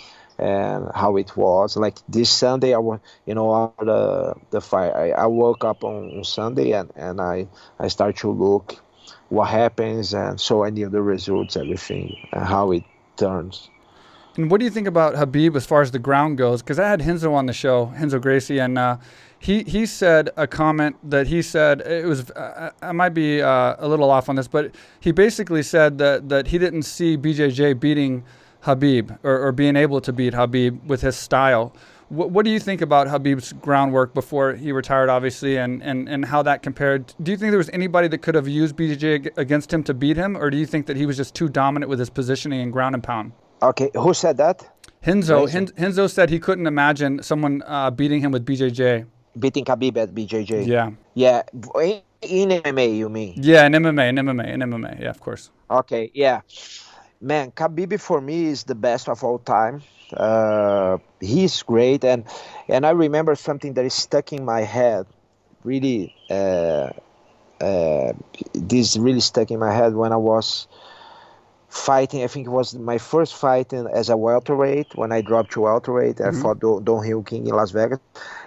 and how it was. Like this Sunday, after the fight, I woke up on Sunday and I start to look what happens, and so I knew the results, everything, and how it turns. And what do you think about Khabib as far as the ground goes? Because I had Renzo on the show, Renzo Gracie, and he said a comment that he said, it was, I might be a little off on this, but he basically said that he didn't see BJJ beating Khabib or being able to beat Khabib with his style. What do you think about Khabib's groundwork before he retired, obviously, and how that compared? Do you think there was anybody that could have used BJJ against him to beat him, or do you think that he was just too dominant with his positioning and ground and pound? Okay, who said that? Renzo said he couldn't imagine someone beating him with BJJ. Beating Khabib at BJJ. Yeah. Yeah, in MMA, you mean? Yeah, in MMA. Yeah, of course. Okay, yeah. Man, Khabib for me is the best of all time. He's great, and I remember something that is stuck in my head. Really, this really stuck in my head when I was fighting. I think it was my first fight as a welterweight. When I dropped to welterweight, I fought Don Hill King in Las Vegas.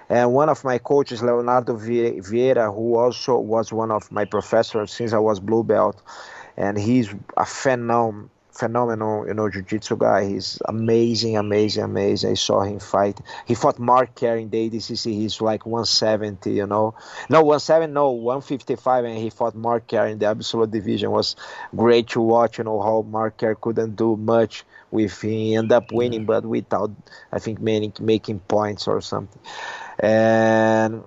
And one of my coaches, Leonardo Vieira, who also was one of my professors since I was blue belt, and he's a phenomenal, jiu-jitsu guy. He's amazing. I saw him fight. He fought Mark Kerr in the ADCC. He's like 170, No, 155, and he fought Mark Kerr in the absolute division. It was great to watch, how Mark Kerr couldn't do much with him. He ended up winning, but without, I think, making points or something. And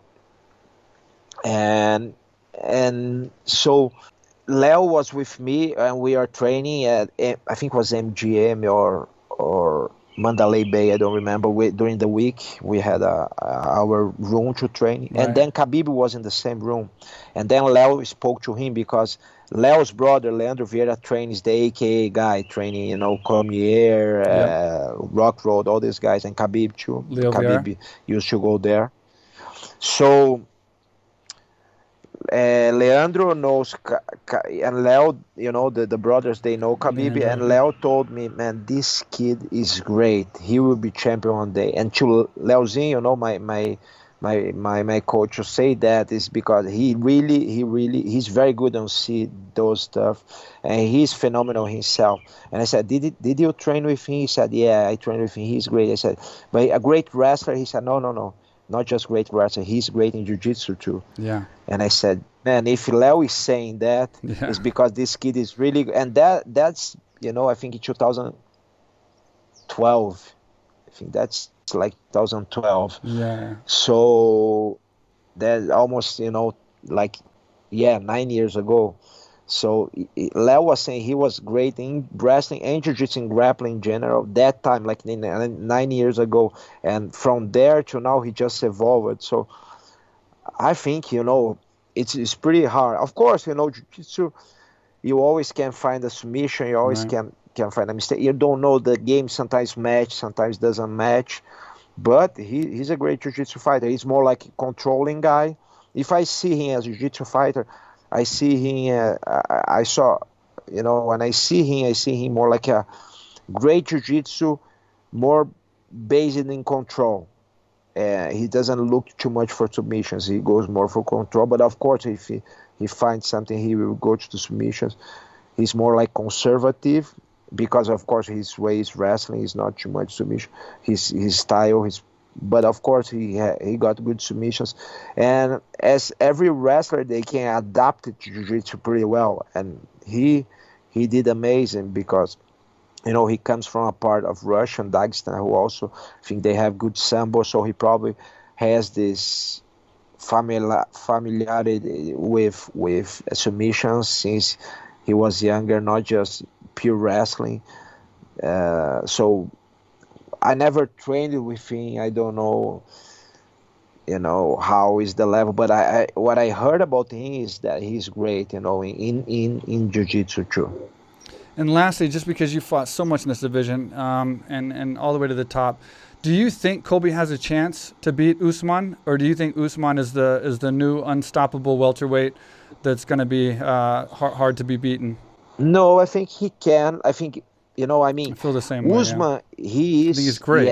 so Leo was with me, and we are training at, I think it was MGM or Mandalay Bay, I don't remember. During the week, we had our room to train. Right. And then Khabib was in the same room. And then Leo spoke to him because Leo's brother, Leandro Vieira, trains the AKA guy, training, Cormier, Rock Road, all these guys, and Khabib too. Khabib used to go there. So Leandro knows, and Leo, the brothers, they know Khabib, and Leo told me, man, this kid is great. He will be champion one day. And to Leozinho, my coach to say that is because he's very good on see those stuff, and he's phenomenal himself. And I said, did you train with him? He said, yeah, I trained with him. He's great. I said, but a great wrestler? He said, no, not just great wrestler. He's great in jiu-jitsu too. Yeah. And I said, man, if Leo is saying that, it's because this kid is really good. And that's I think in 2012. I think that's like 2012. Yeah. So that almost 9 years ago. So Leo was saying he was great in wrestling and jiu-jitsu and grappling in general that time, like 9 years ago. And from there to now, he just evolved. So I think, it's pretty hard. Of course, jiu-jitsu, you always can find a submission. You always can find a mistake. You don't know, the game sometimes match, sometimes doesn't match. But he's a great jiu-jitsu fighter. He's more like a controlling guy. If I see him as a jiu-jitsu fighter, I see him, when I see him more like a great jiu-jitsu, more based in control. He doesn't look too much for submissions. He goes more for control. But of course, if he finds something, he will go to the submissions. He's more like conservative because, of course, his way is wrestling. He's not too much submission. His style, but of course he got good submissions, and as every wrestler, they can adapt it to jiu-jitsu pretty well, and he did amazing because he comes from a part of Russia and Dagestan who also think they have good sambo, so he probably has this familiarity with submissions since he was younger, not just pure wrestling. So I never trained with him. I don't know, how is the level. But what I heard about him is that he's great, in jiu-jitsu too. And lastly, just because you fought so much in this division, and all the way to the top, do you think Colby has a chance to beat Usman, or do you think Usman is the new unstoppable welterweight that's going to be hard to be beaten? No, I think he can. I think I I mean, feel the same way. Yeah. Usman, I think he's great.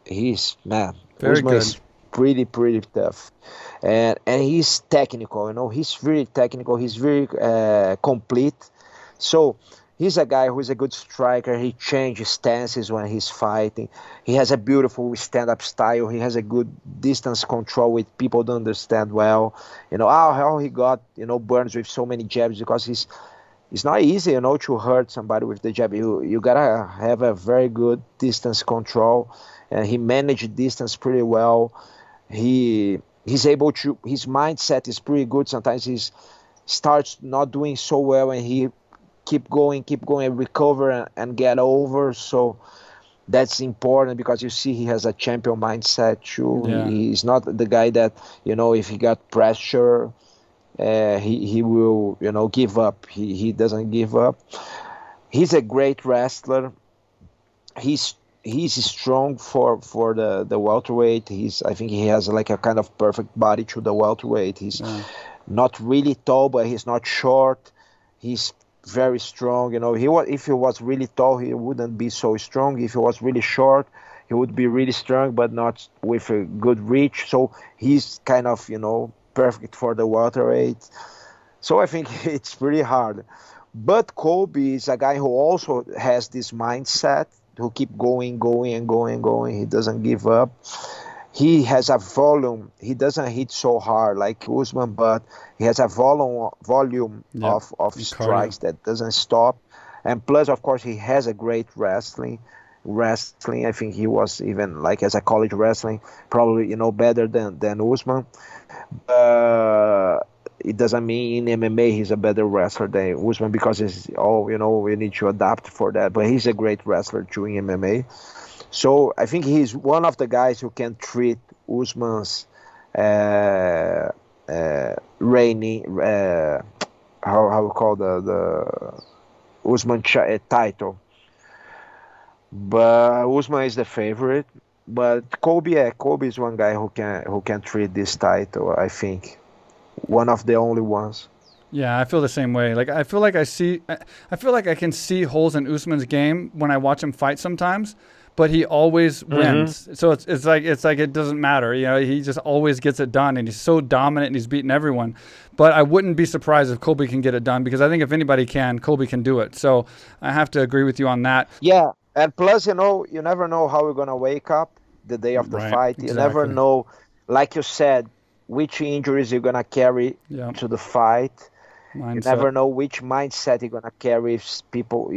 He's man. Very Usman good. is pretty tough, and he's technical. He's very technical. He's very complete. So he's a guy who's a good striker. He changes stances when he's fighting. He has a beautiful stand-up style. He has a good distance control with people don't understand well. How he got burns with so many jabs because it's not easy, to hurt somebody with the jab. You gotta have a very good distance control, and he managed distance pretty well. He's able to. His mindset is pretty good. Sometimes he starts not doing so well, and he keep going, and recover and get over. So that's important because you see he has a champion mindset too. Yeah. He's not the guy that if he got pressure. He will give up. He doesn't give up. He's a great wrestler. He's strong for the welterweight. I think he has like a kind of perfect body to the welterweight. He's not really tall, but he's not short. He's very strong. If he was really tall, he wouldn't be so strong. If he was really short, he would be really strong, but not with a good reach. So he's kind of perfect for the welterweight. So I think it's pretty hard. But Colby is a guy who also has this mindset, who keep going. He doesn't give up. He has a volume. He doesn't hit so hard like Usman, but he has a volume of strikes that doesn't stop. And plus, of course, he has a great wrestling. I think he was even like as a college wrestling, probably better than Usman. It doesn't mean in MMA he's a better wrestler than Usman because it's we need to adapt for that. But he's a great wrestler too in MMA. So I think he's one of the guys who can treat Usman's reigning how we call the Usman title. But Usman is the favorite. But Colby is one guy who can treat this title. I think one of the only ones. Yeah, I feel the same way. Like I feel like I can see holes in Usman's game when I watch him fight sometimes, but he always wins. So it's like it doesn't matter. He just always gets it done, and he's so dominant and he's beating everyone. But I wouldn't be surprised if Colby can get it done because I think if anybody can, Colby can do it. So I have to agree with you on that. Yeah, and plus, you never know how you're gonna wake up the day of the fight. You never know, like you said, which injuries you're gonna carry to the fight. Mindset. You never know which mindset you're gonna carry if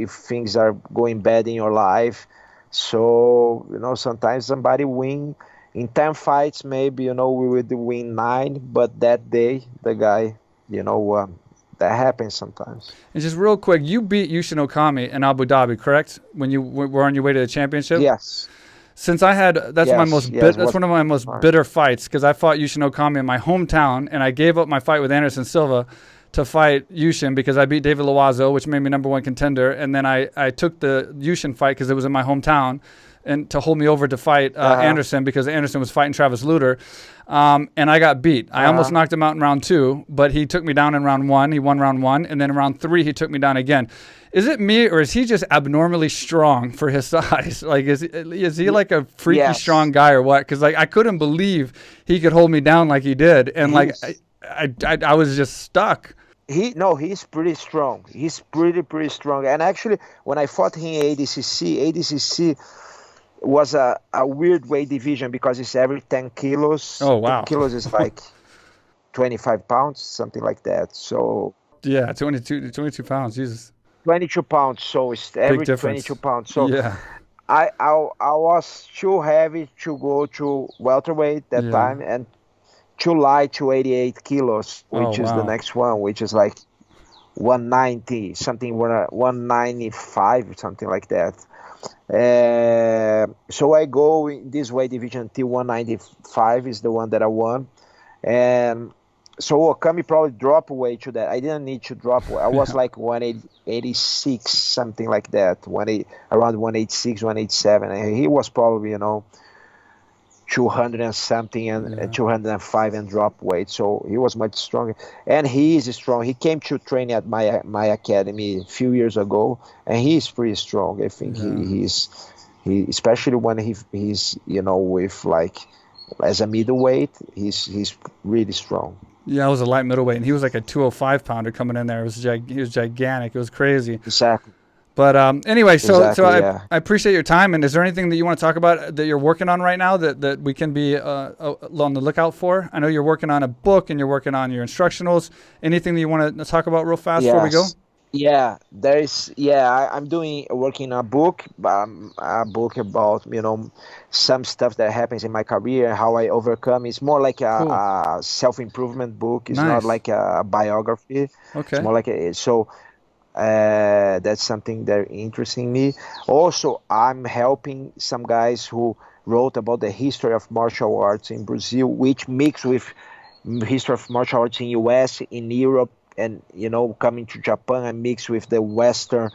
things are going bad in your life. So sometimes somebody win in 10 fights, maybe we would win 9, but that day the guy that happens sometimes. And just real quick, you beat Yushin Okami in Abu Dhabi, correct? When you were on your way to the championship? Yes. Since that's one of my most bitter fights because I fought Yushin Okami in my hometown and I gave up my fight with Anderson Silva to fight Yushin because I beat David Loazo, which made me #1 contender, and then I took the Yushin fight because it was in my hometown and to hold me over to fight Anderson because Anderson was fighting Travis Lutter, and I got beat. I almost knocked him out in round 2, but he took me down in round 1. He won round 1, and then in round 3 he took me down again. Is it me or is he just abnormally strong for his size? Like is he like a freaky strong guy or what? Because like I couldn't believe he could hold me down like he did, and I was just stuck. He's pretty strong. He's pretty strong. And actually, when I fought him in ADCC was a weird weight division because it's every 10 kilos. Oh, wow. 10 kilos is like 25 pounds, something like that. So yeah, 22 pounds, Jesus. 22 pounds, so it's every 22 pounds. So yeah. I was too heavy to go to welterweight that time and too light to 88 kilos, which is the next one, which is like 190, something 195, something like that. So I go in this weight division until 195 is the one that I won. And so Okami probably dropped weight to that. I didn't need to drop weight. I was like 186, something like that, around 186, 187. And he was probably, 200 and something and 205 and drop weight. So he was much stronger, and he is strong. He came to train at my academy a few years ago, and he's pretty strong. I think he especially when he's with like as a middleweight, he's really strong. Yeah, I was a light middleweight, and he was like a 205 pounder coming in there. He was gigantic. It was crazy. Exactly. But anyway, so yeah. I appreciate your time. And is there anything that you want to talk about that you're working on right now that we can be on the lookout for? I know you're working on a book and you're working on your instructionals. Anything that you want to talk about real fast before we go? Yeah, I'm working on a book about some stuff that happens in my career, how I overcome. It's more like a self-improvement book. It's not like a biography. Okay. It's more like that's something that interesting me. Also, I'm helping some guys who wrote about the history of martial arts in Brazil, which mix with history of martial arts in US, in Europe, and coming to Japan and mix with the Western,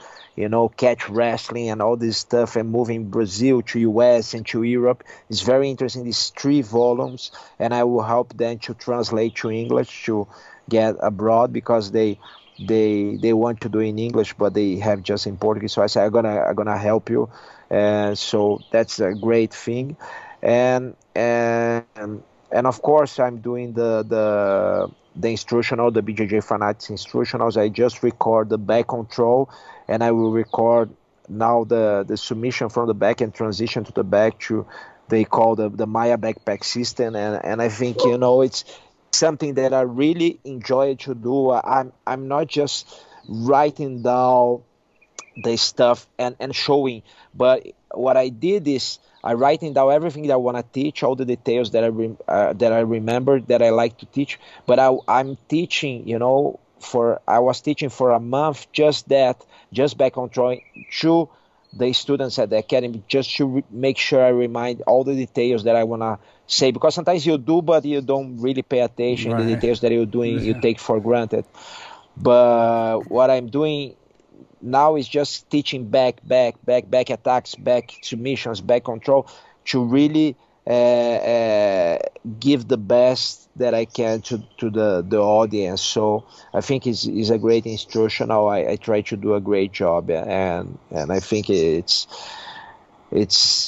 catch wrestling and all this stuff, and moving Brazil to US and to Europe. It's very interesting. These 3 volumes, and I will help them to translate to English to get abroad, because they want to do in English, but they have just in Portuguese. So I said, I'm gonna help you. So that's a great thing. And of course, I'm doing the instructional, the BJJ Fanatics instructionals. I just record the back control, and I will record now the submission from the back and transition to the back to they call the Maia Backpack System. And I think it's something that I really enjoy to do. I'm not just writing down the stuff and showing, but what I did is I writing down everything that I want to teach, all the details that I remember that I like to teach. But I'm teaching, I was teaching for a month just back control to the students at the academy, just to make sure I remind all the details that I want to say, because sometimes you do, but you don't really pay attention. Right. The details that you're doing, you take for granted. But what I'm doing now is just teaching back attacks, back submissions, back control, to really give the best that I can to the audience. So I think it's a great instructional. I try to do a great job, and I think it's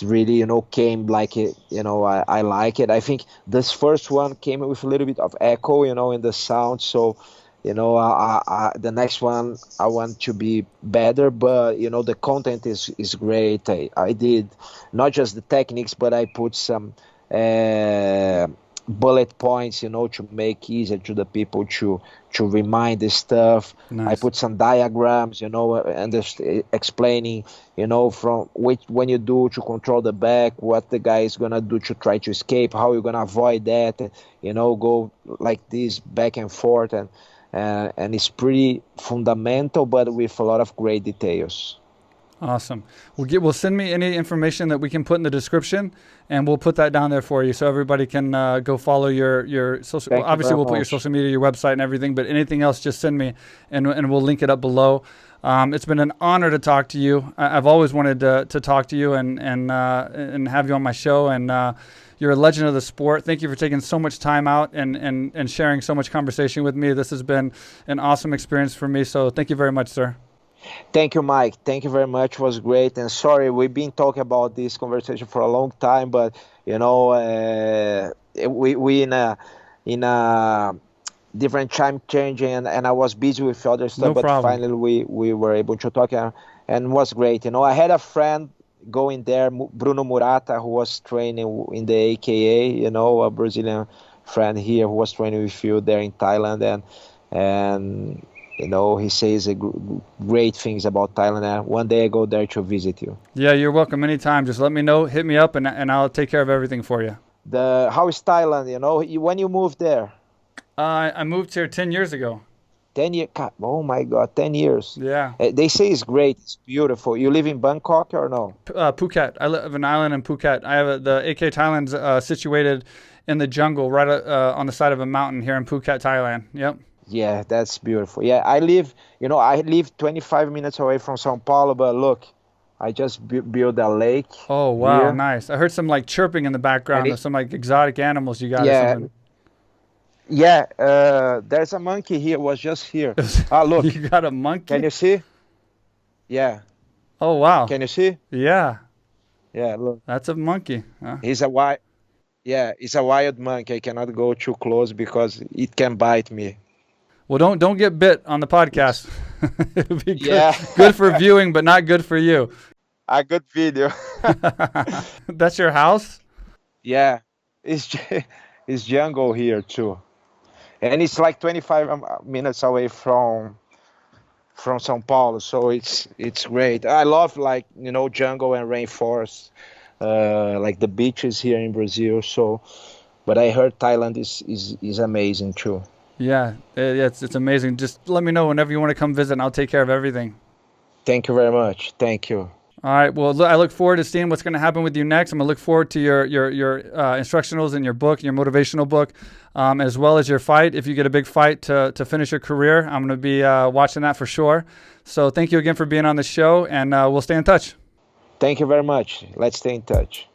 really came like it. I like it. I think this first one came with a little bit of echo in the sound. So the next one I want to be better, but the content is great. I did not just the techniques, but I put some bullet points, to make easier to the people to remind the stuff. Nice. I put some diagrams, and just explaining, from when you do to control the back, what the guy is gonna do to try to escape, how you're gonna avoid that, go like this back and forth, and it's pretty fundamental, but with a lot of great details. Awesome. We'll send me any information that we can put in the description, and we'll put that down there for you, so everybody can go follow your social. Well, obviously, we'll put your social media, your website, and everything. But anything else, just send me, and we'll link it up below. It's been an honor to talk to you. I've always wanted to talk to you and have you on my show. And you're a legend of the sport. Thank you for taking so much time out and sharing so much conversation with me. This has been an awesome experience for me. So thank you very much, sir. Thank you, Mike. Thank you very much. It was great. And sorry, we've been talking about this conversation for a long time, but we in a different time change, and I was busy with other stuff. No problem. But finally we were able to talk, and it was great. I had a friend going there, Bruno Murata, who was training in the AKA. A Brazilian friend here who was training with you there in Thailand, and he says great things about Thailand. One day I go there to visit you. Yeah, you're welcome anytime. Just let me know, hit me up, and I'll take care of everything for you. How is Thailand? When you moved there? I moved here 10 years ago. 10 years? Oh my God, 10 years. Yeah. They say it's great. It's beautiful. You live in Bangkok or no? Phuket. I live in an island in Phuket. I have the AK Thailand's situated in the jungle, right on the side of a mountain here in Phuket, Thailand. Yep. Yeah, that's beautiful. Yeah, I live 25 minutes away from São Paulo, but look, I just built a lake. Oh, wow. Here. Nice. I heard some like chirping in the background of some like exotic animals you got or something. Yeah, there's a monkey here, was just here. Look. You got a monkey? Can you see? Yeah. Oh, wow. Can you see? Yeah. Yeah, look. That's a monkey. Huh? He's a wild monkey. I cannot go too close because it can bite me. Well, don't get bit on the podcast. It'll be good, Yeah. good for viewing, but not good for you. A good video. That's your house? Yeah. It's jungle here too. And it's like 25 minutes away from São Paulo, so it's great. I love jungle and rainforest, like the beaches here in Brazil. So, but I heard Thailand is amazing too. Yeah, it's amazing. Just let me know whenever you want to come visit, and I'll take care of everything. Thank you very much. Thank you. All right. Well, I look forward to seeing what's going to happen with you next. I'm going to look forward to your instructionals in your book, your motivational book, as well as your fight. If you get a big fight to finish your career, I'm going to be watching that for sure. So thank you again for being on the show, and we'll stay in touch. Thank you very much. Let's stay in touch.